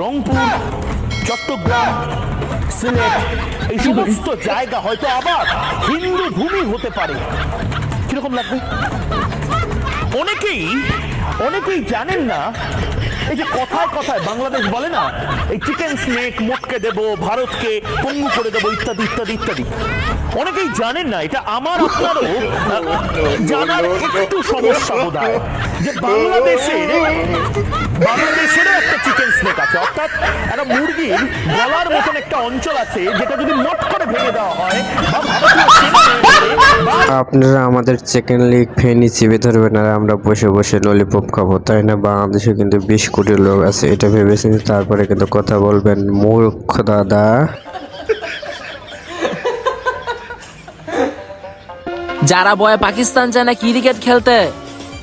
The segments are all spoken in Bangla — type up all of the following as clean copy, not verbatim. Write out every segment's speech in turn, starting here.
রংপুর, চট্টগ্রাম, সিলেট এই সমস্ত জায়গা হয়তো আবার হিন্দু ভূমি হতে পারে। কিরকম লাগবে? অনেকেই জানেন না, এই যে কথায় কথায় বাংলাদেশ বলে না এই চিকেন স্নেক মোটকে দেব, ভারতকে পঙ্গু করে দেবো, ইত্যাদি ইত্যাদি ইত্যাদি। অনেকেই জানেন না, এটা আমার আপনারও জানার একটু সমস্যা বোধ হয় যে বাংলাদেশেরও একটা চিকেন স্নেক আছে, অর্থাৎ একটা মুরগির গলার মতন একটা অঞ্চল আছে যেটা যদি মোট করে ভেঙে দেওয়া হয় বা আপনারা আমাদের চিকেন লিগ ফেনি চিপে ধরবেন আর আমরা বসে বসে ললিপপ খাবো, তাই না? বাংলাদেশে কিন্তু 20 কোটি লোক আছে, এটা ভেবেছেন তারপরে কিন্তু কথা বলবেন। মূর্খ দাদা। যারা বয়ে পাকিস্তান যায় না ক্রিকেট খেলতে,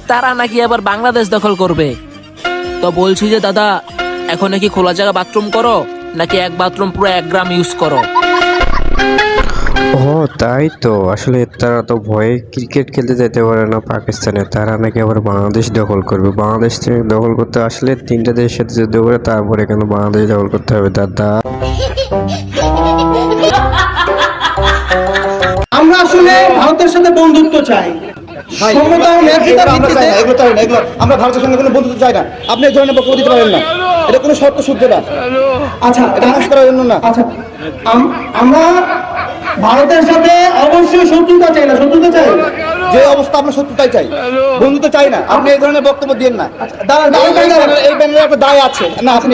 তারা নাকি আবার বাংলাদেশ দখল করবে। তো বলছি যে দাদা, এখন নাকি খোলা জায়গা বাথরুম করো নাকি এক বাথরুম পুরো 1 গ্রাম ইউজ করো? ও তাই তো, আসলে তারা তো ভয়ে ক্রিকেট খেলতে যেতে পারে না পাকিস্তানে, তারা নাকি আবার বাংলাদেশ দখল করবে। বাংলাদেশ থেকে দখল করতে আসলে 3টা দেশের সাথে যুদ্ধ করে তারপরে কিন্তু বাংলাদেশ দখল করতে হবে দাদা। আমরা আসলে ভারতের সাথে বন্ধুত্ব চাই, আমরা ভারতের সঙ্গে কোনো বন্ধুত্ব চাই না। আপনি এই ধরনের বক্তব্য দিতে পারেন না, এটা কোনো শর্ত শুদ্ধ না। আচ্ছা, এটা নাশ করার জন্য না। আচ্ছা, আমরা ভারতের সাথে অবশ্যই শত্রুতা চাই না, শত্রুতা চাই যে অবস্থা আমরা শত্রুতাই চাই, বন্ধুত্ব চাই না। আপনি এই ধরনের বক্তব্য দিন না। এই ব্যানারে একটা দায় আছে না, আপনি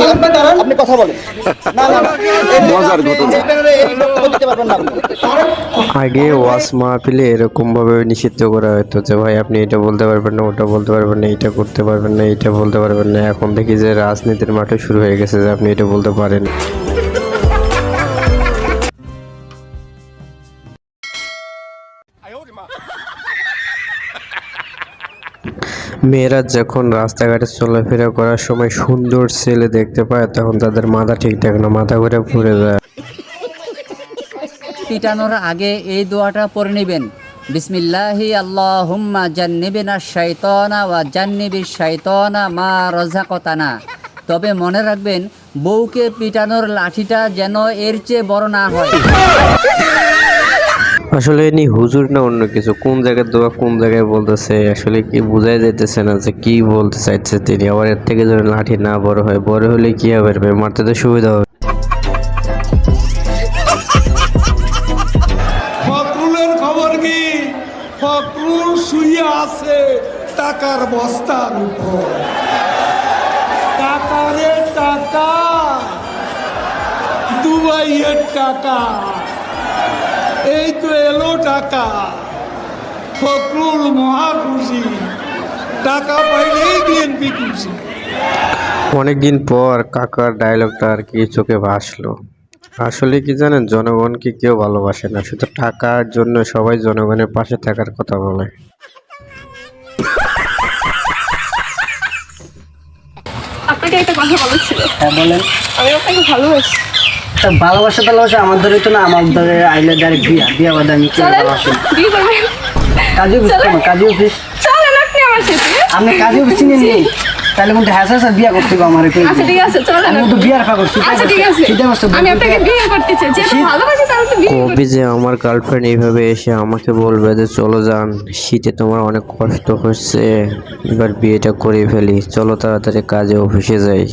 কথা বলেন না না, এই ব্যানারে এই বক্তব্য দিতে পারবেন না। আগে ওয়াজ মাহফিলে এরকম ভাবে নিষিদ্ধ করা হতো যে ভাই আপনি এটা বলতে পারবেন না, ওটা বলতে পারবেন না, এটা করতে পারবেন না, এটা বলতে পারবেন না। এখন দেখি যে রাজনীতির মাঠে শুরু হয়ে গেছে যে আপনি এটা বলতে পারেন। মেয়েরা যখন রাস্তাঘাটে চলাফেরা করার সময় সুন্দর ছেলে দেখতে পায় তখন তাদের মাথা ঠিকঠাক না, মাথা ঘুরে পড়ে যায়। পিটানোর আগে এই দোয়াটা পড়ে নেবেন, বিসমিল্লাহি আল্লাহুম্মা জান্নিবিনা শাইতানা ওয়া জান্নিবিশ শাইতানা মা রাযাকাতানা। তবে মনে রাখবেন, বউকে পিটানোর লাঠিটা যেন এর চেয়ে বড় না হয়। আসলে ইনি হুজুর না অন্য কিছু, কোন জায়গায় দোয়া কোন জায়গায় বলতেছে আসলে কি বোঝাই যাইতেছে না যে কি বলতে চাইছে তিনি। আবার এর থেকে যদি লাঠি না বড় হয়, বড় হলে কি হবে, মারতে তো সুবিধা হবে। ফখরুলের খবর কি? ফখরুল শুয়ে আছে টাকার বস্তার উপর। টাকারে টাকা, দুবাইয়ের টাকা, এই তো এলো টাকা। ফখরুল মহা খুশি, টাকা পাইলেই বিএনপি খুশি। অনেকদিন পর কাকার ডায়লগটা আর কি চোখে ভাসলো। আসলে কি জানেন, জনগণকে কেউ ভালোবাসে না, শুধু টাকার জন্য সবাই জনগণের পাশে থাকার কথা বলে। আপনাকে একটা কথা বলার ছিল। হ্যাঁ বলেন। আমি আপনাকে ভালোবাসি। ভালোবাসা আমার ধরে তো না, আমার ধরে আইলে ডাইরেক্ট বিয়া বাদে আমি কেউ ভালোবাসি না। বিয়ে করবেন? কাজী অফিস, কাজী অফিস। চলেন আপনি আমার সাথে। আপনি কাজী অফিস চিনেন নি? তাহলে কিন্তু হ্যাঁ বিয়া করতে হবে আমার। আচ্ছা ঠিক আছে, চলেন। আমি তো বিয়ার খা করছি। আচ্ছা ঠিক আছে, আমি আপনাকে বিয়ে করতে চাই। যেহেতু ভালোবাসি তাহলে তো বিয়ে কবি যে আমার গার্লফ্রেন্ড এইভাবে এসে আমাকে বলবে যে চলো যান, শীতে তোমার অনেক কষ্ট হচ্ছে, এবার বিয়েটা করে ফেলি, চলো তাড়াতাড়ি কাজে অফিসে যাই।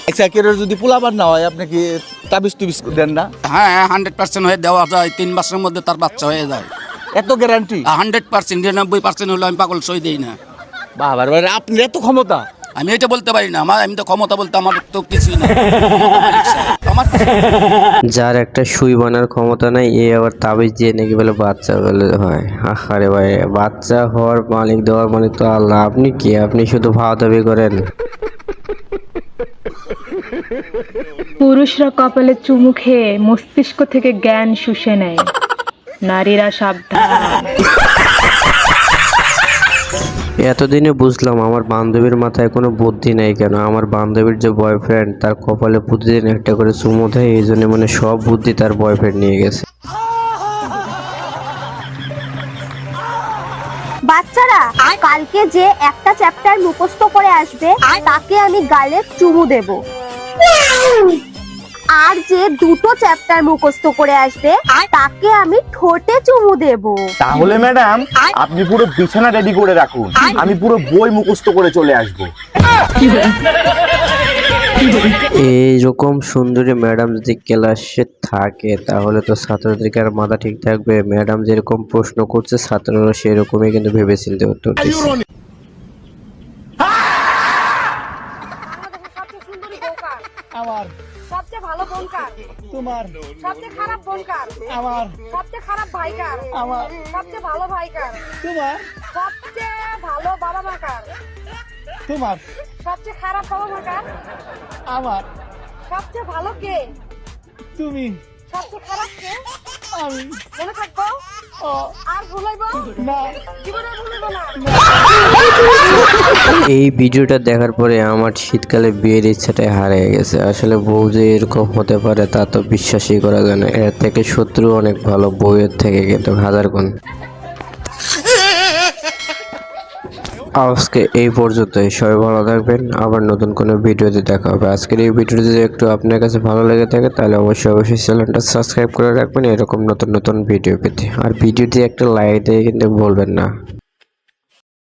আচ্ছা, কেউ যদি পোলাবার না হয় আপনি কি তাবিজ টুবিজ দেন না? হ্যাঁ 100% হয়ে দেওয়া যায়, 3 মাসের মধ্যে তার বাচ্চা হয়ে যায়। এত গ্যারান্টি? 100%, 99% হলো আমি পাগল সই দেই না। বাবার আপনি এত ক্ষমতা? আমি এটা বলতে পারি না, আমি তো ক্ষমতা বলতে আমার তো কিছুই না। আমার যার একটা সুই বানার ক্ষমতা নাই, এ আবার তাবিজ দিয়ে নাকি বলে বাচ্চা বলে হয়। আরে ভাই, বাচ্চা হওয়ার মালিক দেওয়ার মালিক তো আল্লাহ, আপনি কি, আপনি শুধু ভাও দাবি করেন। পুরুষরা কপালে চুমু খেয়ে মস্তিষ্ক থেকে জ্ঞান শুষে নেয়, নারীরা সাবধান। এতদিনে বুঝলাম আমার বান্ধবীর মাথায় কোনো বুদ্ধি নেই কেন। আমার বান্ধবীর যে বয়ফ্রেন্ড, তার কপালে প্রতিদিন একটা করে চুমু দেয়, এই জন্য মানে সব বুদ্ধি তার বয়ফ্রেন্ড নিয়ে গেছে। বাচ্চারা কালকে যে একটা চ্যাপ্টার মুখস্থ করে আসবে তাকে আমি গালে চুমু দেব, আর যে দুটো চ্যাপ্টার মুখস্থ করে আসবে তাকে আমি ঠোঁটে চুমু দেব। তাহলে ম্যাডাম আপনি পুরো বিছানা রেডি করে রাখুন, আমি পুরো বই মুখস্থ করে চলে আসবো। এইরকম সুন্দরী ম্যাডাম যদি ক্লাসে থাকে তাহলে তো ছাত্রদেরকে আর মাথা ঠিক থাকবে। ম্যাডাম যেরকম প্রশ্ন করছে ছাত্ররা সেরকমই কিন্তু ভেবে চিন্তে উত্তর দিচ্ছে। আমার সবচেয়ে ভালো বোন কার? তোমার সবচেয়ে খারাপ বোন কার? আমার সবচেয়ে খারাপ ভাই কার? আমার সবচেয়ে ভালো ভাই কার? তোমার সবচেয়ে ভালো বাবা মা কার? তোমার সবচেয়ে খারাপ বাবা মা কার? আমার সবচেয়ে ভালো কে? তুমি সবচেয়ে খারাপ কে? আমি মনে থাকবো? আর ভুলাইবো না জীবনে ভুলাইবো না। এই ভিডিওটা দেখার পরে আমার শীতকালে বিয়ের ইচ্ছাটাই হারিয়ে গেছে। আসলে বউ যে এরকম হতে পারে তা তো বিশ্বাসই করা যায় না। এর থেকে শত্রু অনেক ভালো, বউয়ের থেকে কিন্তু হাজার গুণ। আজকে এই পর্যন্তই, সবাই ভালো থাকবেন, আবার নতুন কোনো ভিডিওতে দেখা হবে। আজকের এই ভিডিওটি যদি একটু আপনার কাছে ভালো লেগে থাকে তাহলে অবশ্যই চ্যানেলটা সাবস্ক্রাইব করে রাখবেন এরকম নতুন নতুন ভিডিও পেতে। আর ভিডিওটি একটা লাইক দিয়ে কিন্তু বলবেন না।